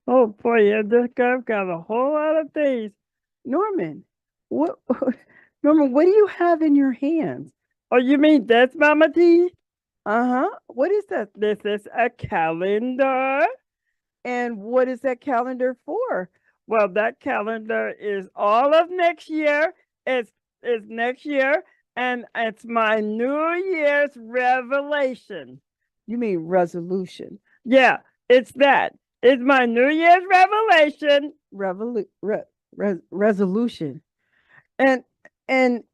Oh boy, I've got a whole lot of things. Norman, what Norman, what do you have in your hands? Oh, you mean that's Mama T? Uh-huh. What is that? This is a calendar. And what is that calendar for? Well, that calendar is all of next year. It's next year, and it's my New Year's revelation. You mean resolution? Yeah, it's that. It's my New Year's revelation. Resolution. And and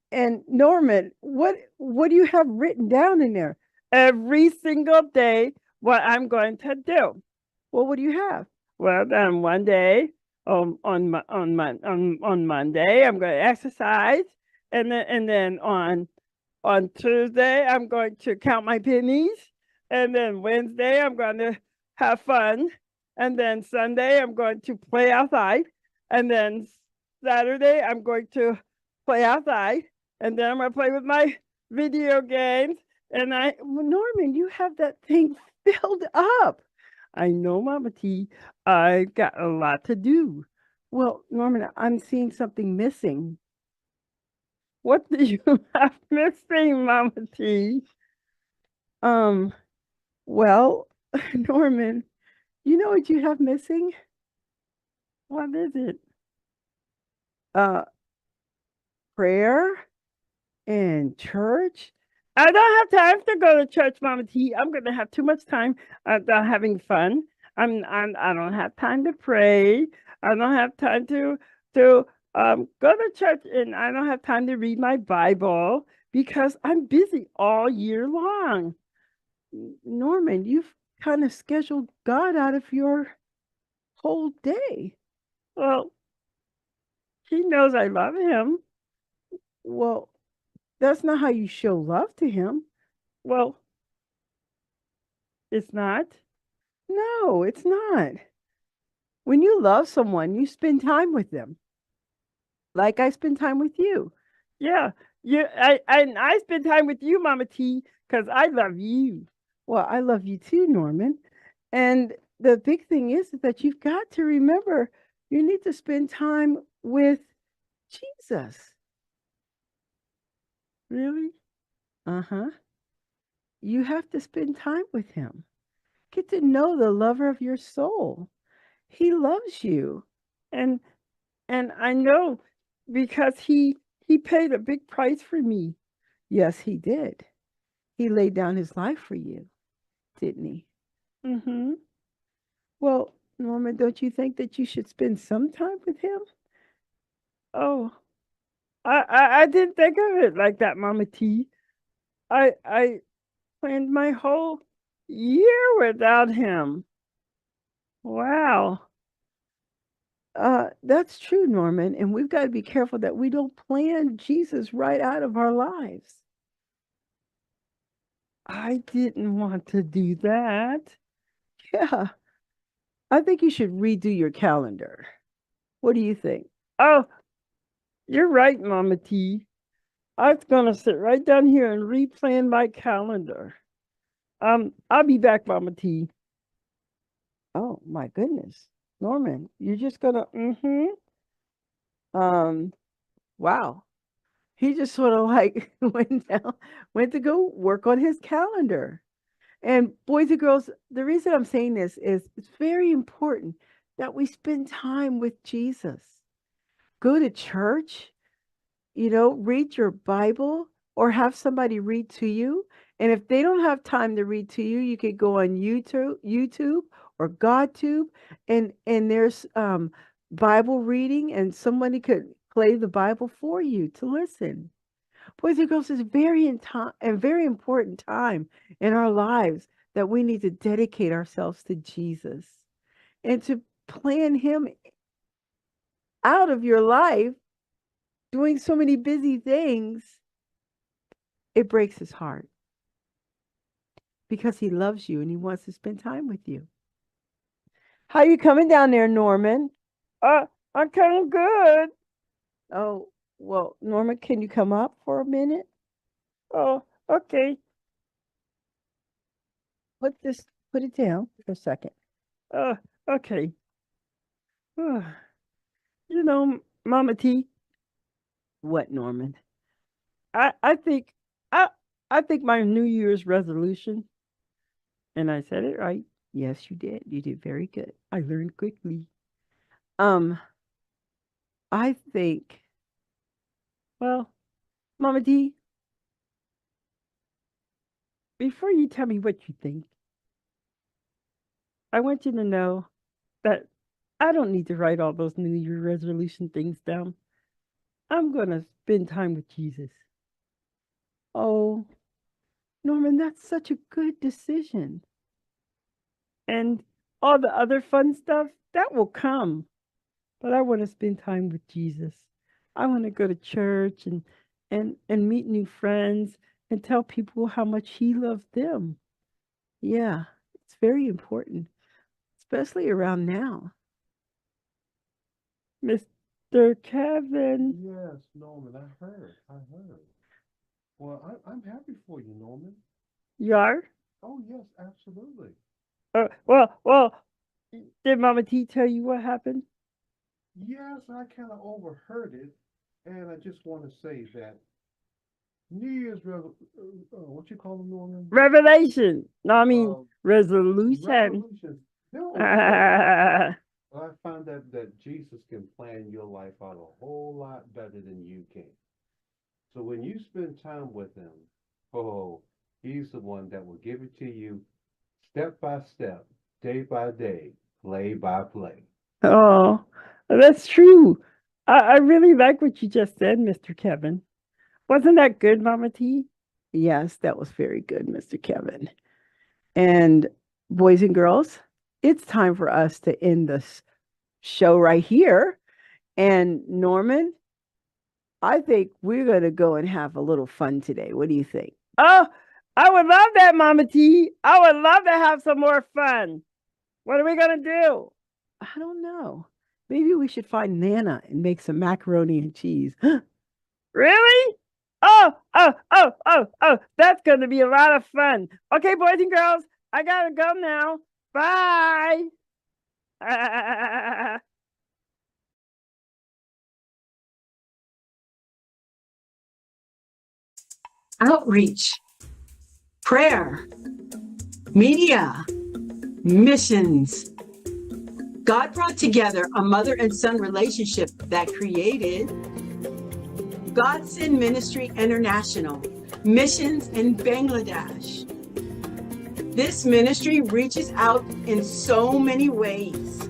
Norman, what do you have written down in there? Every single day, what I'm going to do. Well, what do you have? Well, then one day, on Monday, I'm going to exercise, and then on Tuesday, I'm going to count my pennies, and then Wednesday, I'm going to have fun, and then Sunday, I'm going to play outside, and then Saturday, I'm going to play outside, and then I'm going to play with my video games. And Norman, you have that thing filled up. I know, Mama T. I got a lot to do. Well, Norman, I'm seeing something missing. What do you have missing, Mama T? Um, well, Norman, you know what you have missing? What is it? Uh, prayer and church. I don't have time to go to church, Mama T. I'm gonna have too much time having fun. I don't have time to pray. I don't have time to go to church, and I don't have time to read my Bible because I'm busy all year long. Norman, you've kind of scheduled God out of your whole day. Well, he knows I love him. Well, that's not how you show love to him. Well, it's not. No, it's not. When you love someone, you spend time with them. Like I spend time with you. Yeah, I spend time with you, Mama T, because I love you. Well, I love you too, Norman. And the big thing is that you've got to remember you need to spend time with Jesus. Really? Uh-huh. You have to spend time with him. Get to know the lover of your soul. He loves you. And I know because he paid a big price for me. Yes, he did. He laid down his life for you, didn't he? Mm-hmm. Well, Norman, don't you think that you should spend some time with him? Oh, I didn't think of it like that, Mama T. I planned my whole year without him. Wow. That's true, Norman, and we've got to be careful that we don't plan Jesus right out of our lives. I didn't want to do that. Yeah, I think you should redo your calendar. What do you think? Oh, you're right, Mama T. I was gonna sit right down here and replan my calendar. I'll be back, Mama T. Oh my goodness, Norman, you're just gonna um wow. He just sort of like went to go work on his calendar. And boys and girls, the reason I'm saying this is it's very important that we spend time with Jesus. Go to church, read your Bible or have somebody read to you. And if they don't have time to read to you, you could go on YouTube or GodTube, and there's Bible reading, and somebody could play the Bible for you to listen. Boys and girls, it's a very important time in our lives that we need to dedicate ourselves to Jesus and to plan him out of your life doing so many busy things. It breaks his heart. because he loves you and he wants to spend time with you. How you coming down there, Norman? Uh, I'm kind of good. Oh, well, Norman, can you come up for a minute? Oh, okay. Put it down for a second. Uh, okay. You know, Mama T, What, Norman? I think I I think my New Year's resolution, and I said it right. Yes, you did. You did very good. I learned quickly. Um, I think, Well, Mama T, before you tell me what you think, I want you to know that I don't need to write all those New Year resolution things down. I'm gonna spend time with Jesus. oh, Norman, that's such a good decision. And all the other fun stuff, that will come. But I want to spend time with Jesus. I want to go to church and meet new friends and tell people how much he loves them. Yeah, it's very important, especially around now. Mr. Kevin. Yes, Norman, I heard. I heard. Well, I'm happy for you, Norman. You are? Oh, yes, absolutely. Well, did Mama T tell you what happened? Yes, I kind of overheard it, and I just want to say that New Year's what you call them, Norman? Revelation. No, I mean Uh, resolution. Resolutions. They're okay. I find that Jesus can plan your life out a whole lot better than you can. So when you spend time with him, oh, he's the one that will give it to you step by step, day by day, play by play. Oh, that's true. I really like what you just said, Mr. Kevin. Wasn't that good, Mama T? Yes, that was very good, Mr. Kevin. And boys and girls, it's time for us to end this show right here. And Norman, I think we're going to go and have a little fun today. What do you think? Oh, I would love that, Mama T. I would love to have some more fun. What are we gonna do? I don't know. Maybe we should find Nana and make some macaroni and cheese. Really? Oh, that's gonna be a lot of fun. Okay, boys and girls, I gotta go now. Bye. Outreach, prayer, media, missions. God brought together a mother and son relationship that created God Send Ministry International, missions in Bangladesh. This ministry reaches out in so many ways.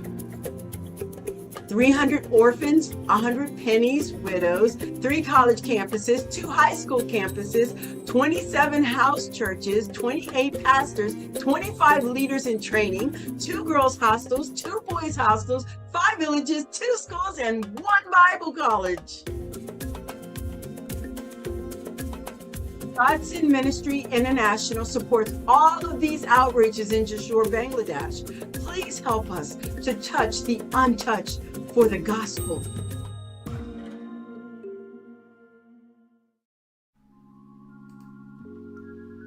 300 orphans, 100 pennies, widows, 3 college campuses, 2 high school campuses, 27 house churches, 28 pastors, 25 leaders in training, 2 girls hostels, 2 boys hostels, 5 villages, 2 schools, and 1 Bible college. God Send Ministry International supports all of these outreaches in Jashore, Bangladesh. Please help us to touch the untouched for the gospel.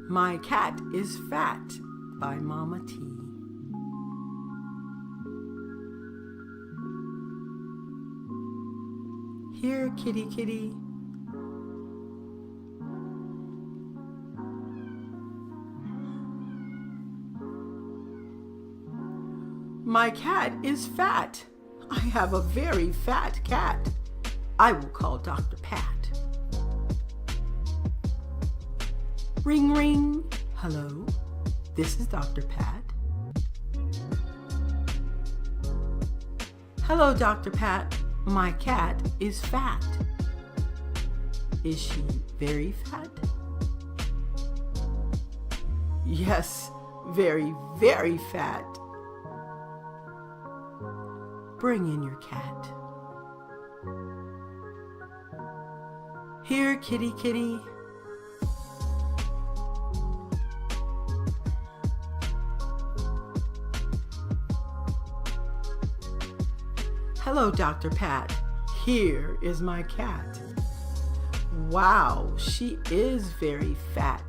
My Cat is Fat by Mama T. Here, kitty, kitty. My cat is fat. I have a very fat cat. I will call Dr. Pat. Ring, ring. Hello, this is Dr. Pat. Hello, Dr. Pat. My cat is fat. Is she very fat? Yes, very, very fat. Bring in your cat. Here, kitty, kitty. Hello, Dr. Pat. Here is my cat. Wow, she is very fat.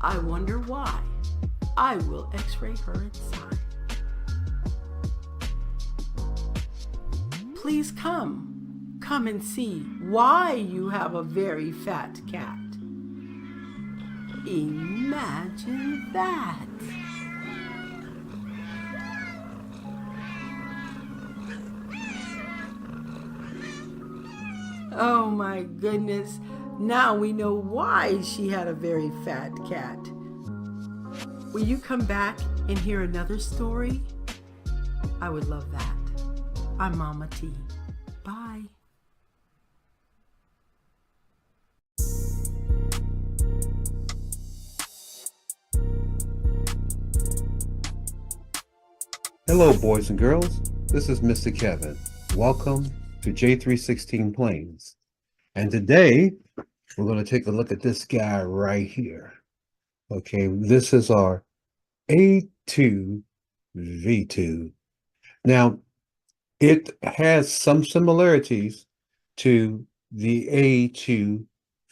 I wonder why. I will x-ray her inside. Please come and see why you have a very fat cat. Imagine that. Oh my goodness, now we know why she had a very fat cat. Will you come back and hear another story? I would love that. I'm Mama T. Bye. Hello, boys and girls. This is Mr. Kevin. Welcome to J316 Planes. And today, we're going to take a look at this guy right here. Okay, this is our A2V2. Now, it has some similarities to the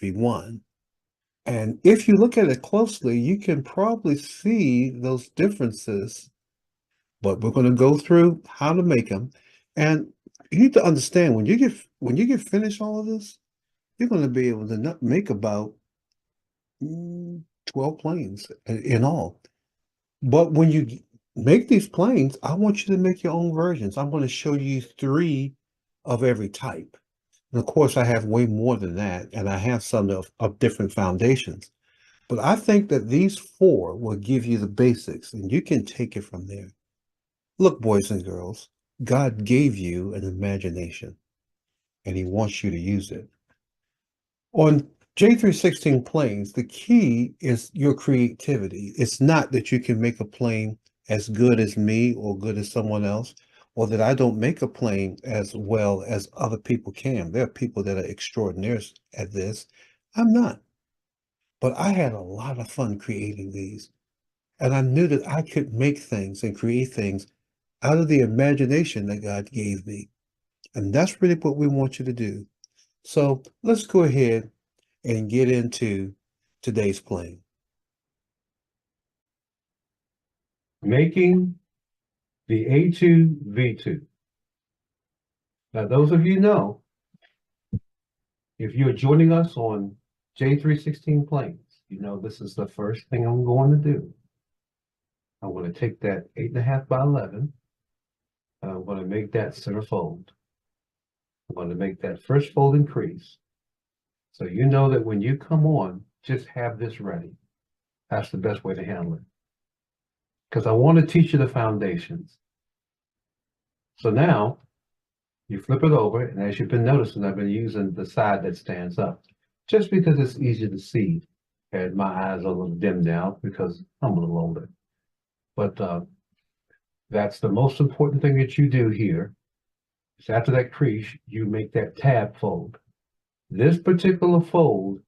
A2V1. And if you look at it closely, you can probably see those differences. But we're going to go through how to make them. And you need to understand, when you get finished all of this, you're going to be able to make about 12 planes in all. But when you make these planes, I want you to make your own versions. I'm going to show you 3 of every type. And of course, I have way more than that, and I have some of different foundations. But I think that these 4 will give you the basics, and you can take it from there. Look, boys and girls, God gave you an imagination, and he wants you to use it. On J316 planes, the key is your creativity. It's not that you can make a plane as good as me or good as someone else, or that I don't make a plane as well as other people can. There are people that are extraordinary at this. I'm not. But I had a lot of fun creating these. And I knew that I could make things and create things out of the imagination that God gave me. And that's really what we want you to do. So let's go ahead and get into today's plane. Making the A2V2. Now, those of you know, if you're joining us on J316 planes, you know this is the first thing I'm going to do. I'm going to take that 8.5 by 11. I'm going to make that center fold. I'm going to make that first fold increase. So you know that when you come on, just have this ready. That's the best way to handle it. Because I want to teach you the foundations. So now, you flip it over, and as you've been noticing, I've been using the side that stands up. Just because it's easier to see, and my eyes are a little dimmed down because I'm a little older. But that's the most important thing that you do here. Is after that crease, you make that tab fold. This particular fold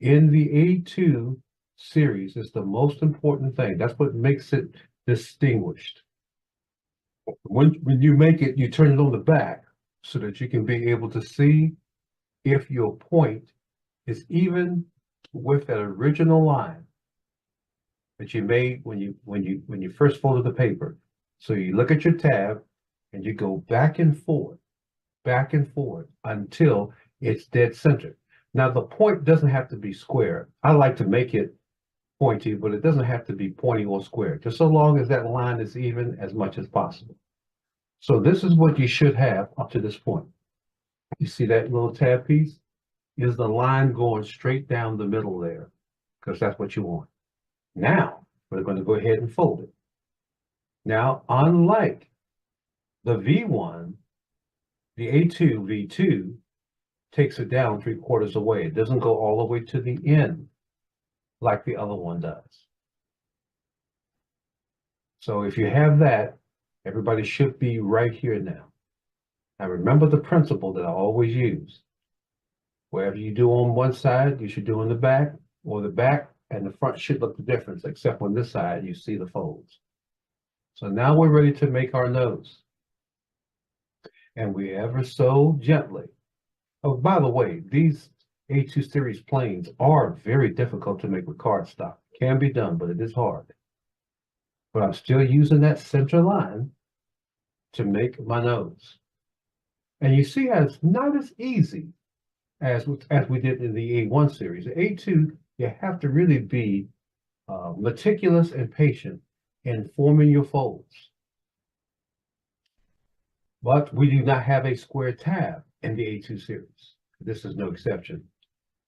in the A2 series is the most important thing. That's what makes it distinguished. When you make it, you turn it on the back so that you can be able to see if your point is even with that original line that you made when you first folded the paper. So you look at your tab and you go back and forth until it's dead center. Now the point doesn't have to be square. I like to make it pointy, but it doesn't have to be pointy or square, just so long as that line is even as much as possible. So this is what you should have up to this point. You see that little tab piece? Is the line going straight down the middle there, because that's what you want. Now, we're going to go ahead and fold it. Now, unlike the V1, the A2V2 takes it down 3/4 away. It doesn't go all the way to the end like the other one does. So if you have that, everybody should be right here now. Now remember the principle that I always use. Wherever you do on one side, you should do on the back, or the back and the front should look the difference, except on this side, you see the folds. So now we're ready to make our nose. and we ever so gently. Oh, by the way, these A2 series planes are very difficult to make with cardstock. Can be done, but it is hard. But I'm still using that center line to make my nose. And you see how it's not as easy as we did in the A1 series. The A2, you have to really be meticulous and patient in forming your folds. But we do not have a square tab in the A2 series. This is no exception.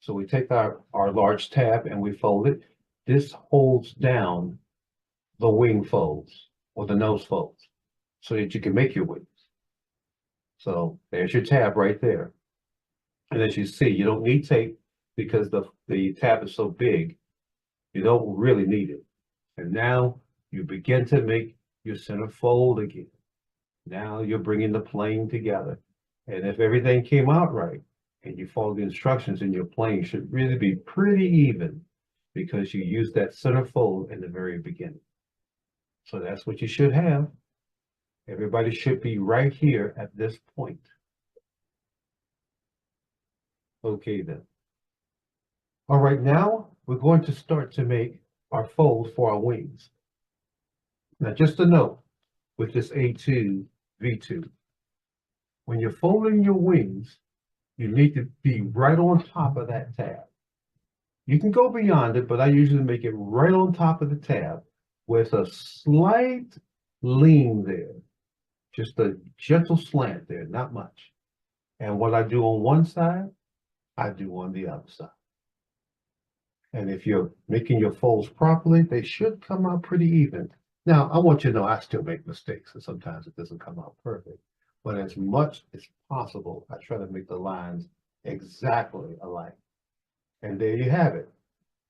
So we take our large tab and we fold it. This holds down the wing folds or the nose folds so that you can make your wings. So there's your tab right there. And as you see, you don't need tape because the tab is so big, you don't really need it. And now you begin to make your center fold again. Now you're bringing the plane together. And if everything came out right and you follow the instructions, and your plane should really be pretty even because you use that center fold in the very beginning. So that's what you should have. Everybody should be right here at this point. Okay then. All right, now we're going to start to make our folds for our wings. Now just a note with this A2, V2, when you're folding your wings, you need to be right on top of that tab. You can go beyond it, but I usually make it right on top of the tab with a slight lean there. Just a gentle slant there, not much. And what I do on one side, I do on the other side. And if you're making your folds properly, they should come out pretty even. Now, I want you to know I still make mistakes, and sometimes it doesn't come out perfect. But as much as possible, I try to make the lines exactly alike. And there you have it.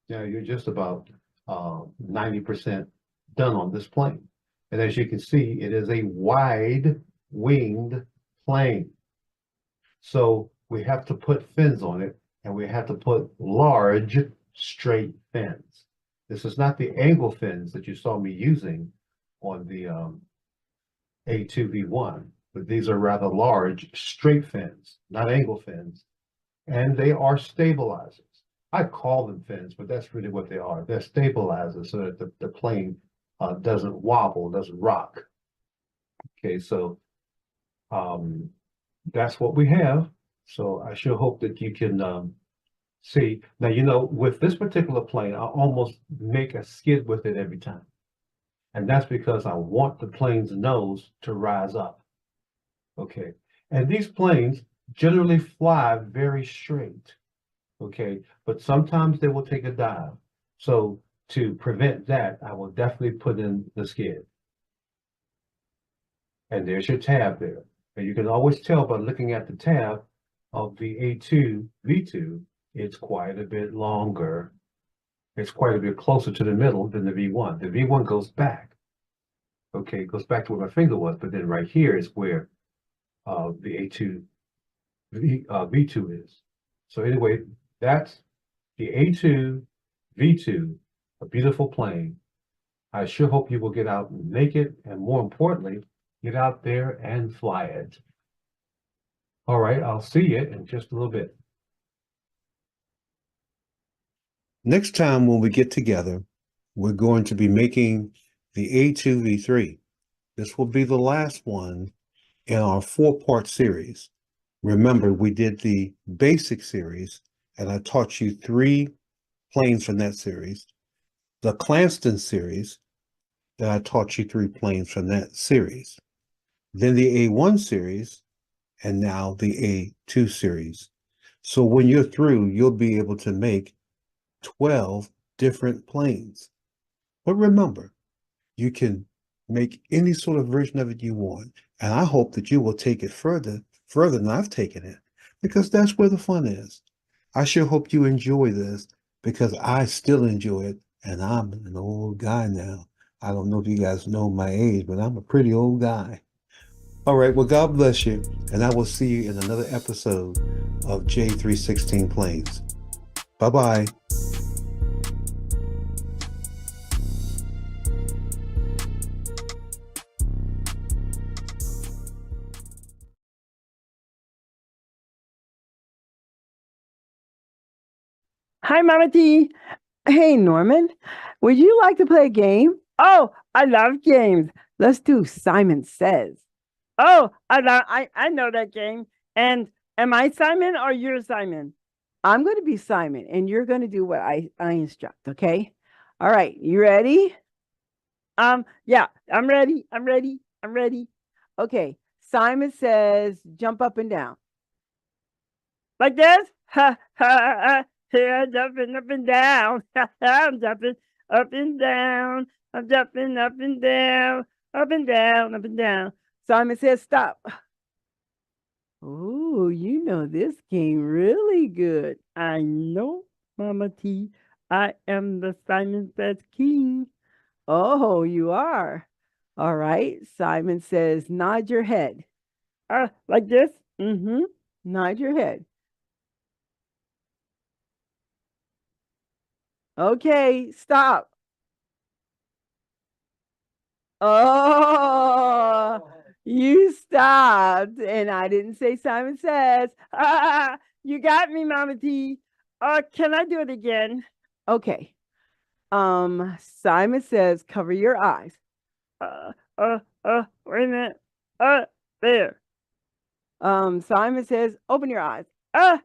Now you're just about 90% done on this plane. And as you can see, it is a wide winged plane. So we have to put fins on it, and we have to put large straight fins. This is not the angle fins that you saw me using on the A2V1, but these are rather large straight fins, not angle fins. And they are stabilizers. I call them fins, but that's really what they are. They're stabilizers so that the plane doesn't wobble, doesn't rock. Okay, so that's what we have. So I sure hope that you can see. Now, you know, with this particular plane, I almost make a skid with it every time. And that's because I want the plane's nose to rise up. Okay, and these planes generally fly very straight. Okay, but sometimes they will take a dive. So to prevent that, I will definitely put in the skid. And there's your tab there. And you can always tell by looking at the tab of the A2 V2, it's quite a bit longer. It's quite a bit closer to the middle than the V1. The V1 goes back. Okay, it goes back to where my finger was, but then right here is where the A2 V2 is. So anyway, that's the A2 V2, a beautiful plane. I sure hope you will get out and make it, and more importantly, get out there and fly it. All right, I'll see you in just a little bit. Next time when we get together, we're going to be making the A2V3. This will be the last one in our 4-part series. Remember, we did the basic series, and I taught you 3 planes from that series. The Clanston series, that I taught you 3 planes from that series. Then the A1 series, and now the A2 series. So when you're through, you'll be able to make 12 different planes. But remember, you can make any sort of version of it you want. And I hope that you will take it further than I've taken it, because that's where the fun is. I sure hope you enjoy this, because I still enjoy it, and I'm an old guy now. I don't know if you guys know my age, but I'm a pretty old guy. All right, well, God bless you, and I will see you in another episode of J316 Planes. Bye-bye. Hi, Mama T. Hey, Norman, would you like to play a game? Oh, I love games. Let's do Simon Says. Oh, I know that game. And am I Simon or you're Simon? I'm going to be Simon, and you're going to do what I instruct, okay? All right, you ready? Yeah, I'm ready. I'm ready. I'm ready. Okay, Simon Says, jump up and down. Like this? Ha ha ha. Here I'm jumping up and down. I'm jumping up and down. I'm jumping up and down. Up and down, up and down. Simon Says, stop. Oh, you know this game really good. I know, Mama T. I am the Simon Says King. Oh, you are. All right, Simon Says, nod your head. Like this? Mm-hmm. Nod your head. Okay, stop. Oh, you stopped, and I didn't say Simon Says. You got me, Mama T. Can I do it again? Okay. Simon Says, cover your eyes. Wait a minute. There. Simon Says, open your eyes. Ah!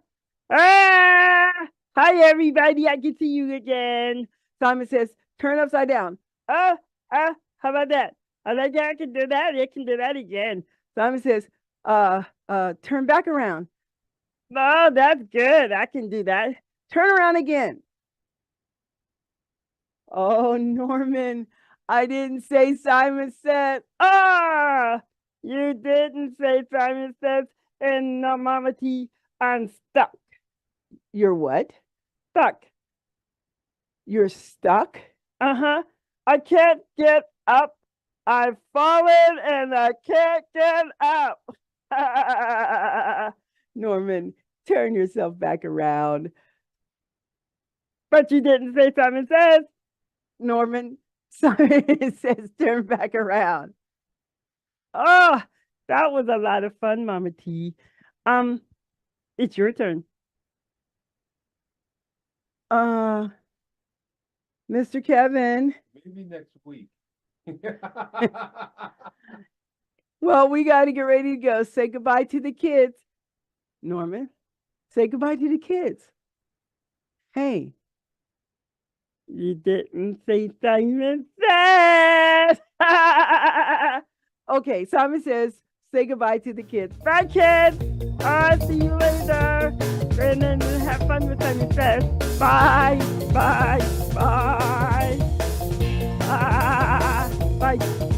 Hi, everybody. I can see you again. Simon Says, turn upside down. How about that? I like that. I can do that. I can do that again. Simon Says, turn back around. Oh, that's good. I can do that. Turn around again. Oh, Norman, I didn't say Simon Says. You didn't say Simon Says, and no, Mama T, I'm stuck. You're what? Stuck. You're stuck? Uh-huh. I can't get up. I've fallen and I can't get up. Norman, turn yourself back around. But you didn't say Simon Says. Norman, Simon Says turn back around. Oh, that was a lot of fun, Mama T. It's your turn. Mr. Kevin. Maybe next week. Well, we got to get ready to go. Say goodbye to the kids. Norman, say goodbye to the kids. Hey. You didn't say Simon Says. Okay, Simon Says, say goodbye to the kids. Bye, kids. See you later. And then have fun with Simon Says. Bye. Bye. Bye. Bye.